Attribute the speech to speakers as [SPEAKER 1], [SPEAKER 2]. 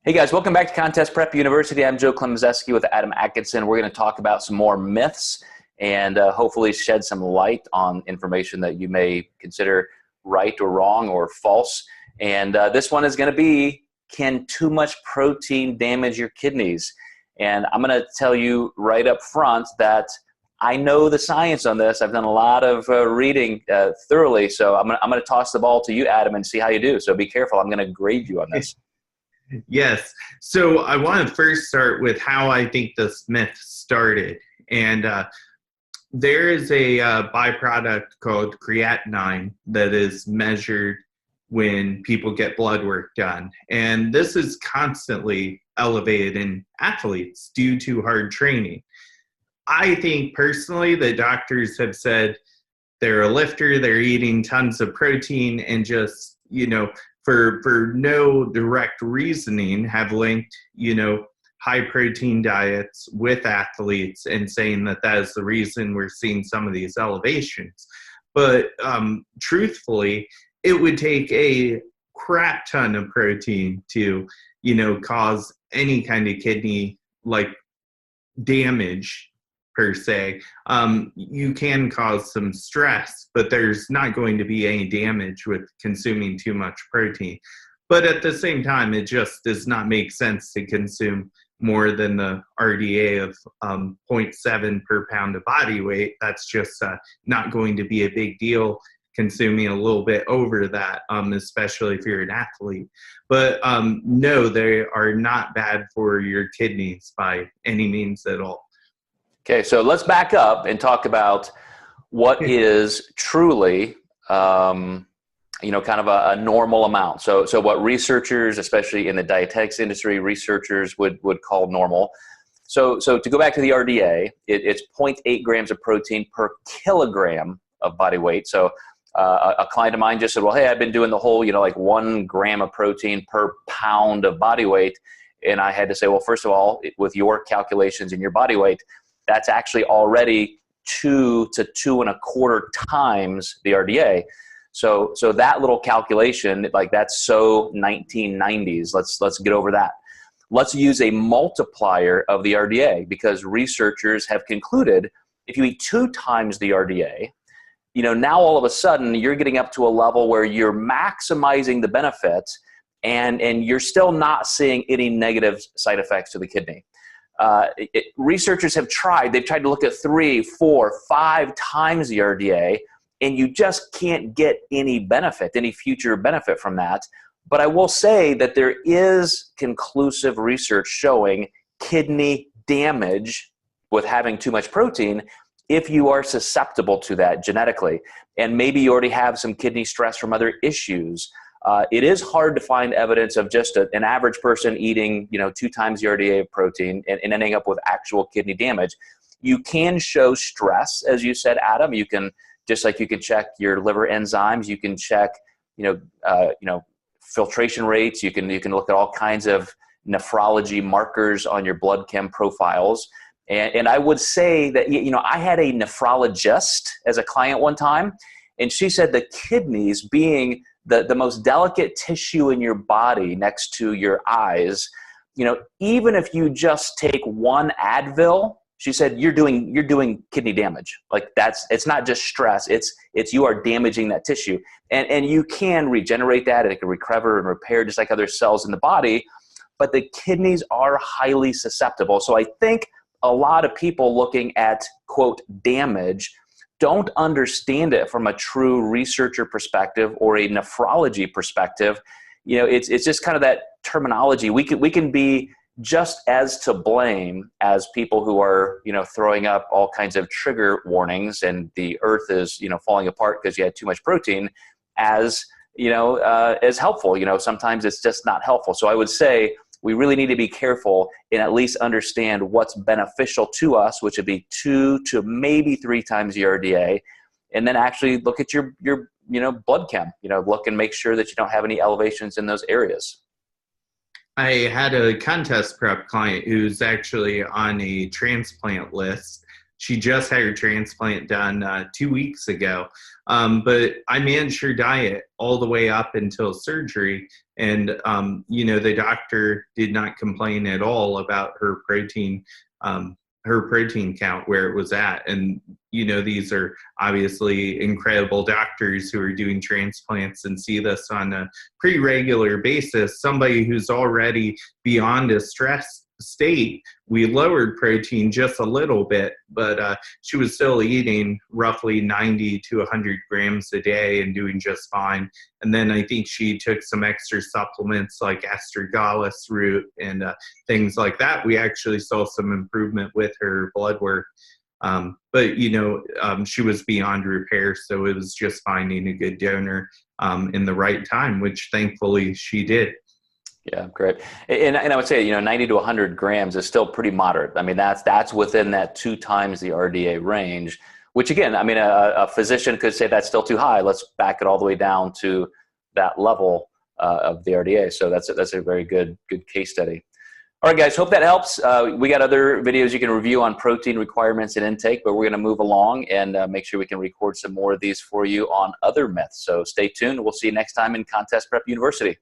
[SPEAKER 1] Hey guys, welcome back to Contest Prep University. I'm Joe Klemczewski with Adam Atkinson. We're going to talk about some more myths and hopefully shed some light on information that you may consider right or wrong or false. And this one is going to be, can too much protein damage your kidneys? And I'm going to tell you right up front that I know the science on this. I've done a lot of reading thoroughly, so I'm going to toss the ball to you, Adam, and see how you do. So be careful. I'm going to grade you on this.
[SPEAKER 2] Yes. So I want to first start with how I think this myth started. And there is a byproduct called creatinine that is measured when people get blood work done. And this is constantly elevated in athletes due to hard training. I think personally that doctors have said they're a lifter, they're eating tons of protein, and just, for no direct reasoning have linked, high protein diets with athletes and saying that that is the reason we're seeing some of these elevations. But truthfully, it would take a crap ton of protein to, cause any kind of kidney damage per se. You can cause some stress, but there's not going to be any damage with consuming too much protein. But at the same time, it just does not make sense to consume more than the RDA of 0.7 per pound of body weight. That's just not going to be a big deal consuming a little bit over that, especially if you're an athlete. But no, they are not bad for your kidneys by any means at all.
[SPEAKER 1] Okay, so let's back up and talk about what is truly, kind of a normal amount. So what researchers, especially in the dietetics industry, researchers would call normal. So to go back to the RDA, it's 0.8 grams of protein per kilogram of body weight. So a client of mine just said, well, hey, I've been doing the whole, 1 gram of protein per pound of body weight. And I had to say, well, first of all, with your calculations and your body weight, that's actually already 2 to 2.25 times the RDA. So that little calculation, that's so 1990s. Let's get over that. Let's use a multiplier of the RDA, because researchers have concluded if you eat 2 times the RDA, now all of a sudden you're getting up to a level where you're maximizing the benefits and you're still not seeing any negative side effects to the kidney. Researchers have they've tried to look at 3, 4, 5 times the RDA, and you just can't get any benefit, any future benefit from that. But I will say that there is conclusive research showing kidney damage with having too much protein if you are susceptible to that genetically. And maybe you already have some kidney stress from other issues. It is hard to find evidence of just an average person eating, 2 times the RDA of protein and ending up with actual kidney damage. You can show stress, as you said, Adam. You can, just like you can check your liver enzymes, you can check, filtration rates. You can look at all kinds of nephrology markers on your blood chem profiles. And I would say that, I had a nephrologist as a client one time, and she said the kidneys being the most delicate tissue in your body next to your eyes, even if you just take 1 Advil, she said you're doing kidney damage. It's not just stress, it's you are damaging that tissue. And you can regenerate that, and it can recover and repair just like other cells in the body, but the kidneys are highly susceptible. So I think a lot of people looking at, quote, damage don't understand it from a true researcher perspective or a nephrology perspective. It's just kind of that terminology. We can be just as to blame as people who are, throwing up all kinds of trigger warnings and the earth is, falling apart because you had too much protein, as helpful. Sometimes it's just not helpful. So I would say we really need to be careful and at least understand what's beneficial to us, which would be 2 to maybe 3 times the RDA, and then actually look at your blood chem. Look and make sure that you don't have any elevations in those areas.
[SPEAKER 2] I had a contest prep client who's actually on a transplant list. She just had her transplant done 2 weeks ago. But I managed her diet all the way up until surgery. And, the doctor did not complain at all about her protein count, where it was at. And, these are obviously incredible doctors who are doing transplants and see this on a pretty regular basis. Somebody who's already beyond a stress state, we lowered protein just a little bit, but she was still eating roughly 90 to 100 grams a day and doing just fine. And then I think she took some extra supplements like astragalus root and things like that. We actually saw some improvement with her blood work. But she was beyond repair, so it was just finding a good donor in the right time, which thankfully she did.
[SPEAKER 1] Yeah, great. And I would say, 90 to 100 grams is still pretty moderate. I mean, that's within that 2 times the RDA range, which again, I mean, a physician could say that's still too high. Let's back it all the way down to that level of the RDA. So that's a very good case study. All right, guys, hope that helps. We got other videos you can review on protein requirements and intake, but we're going to move along and make sure we can record some more of these for you on other myths. So stay tuned. We'll see you next time in Contest Prep University.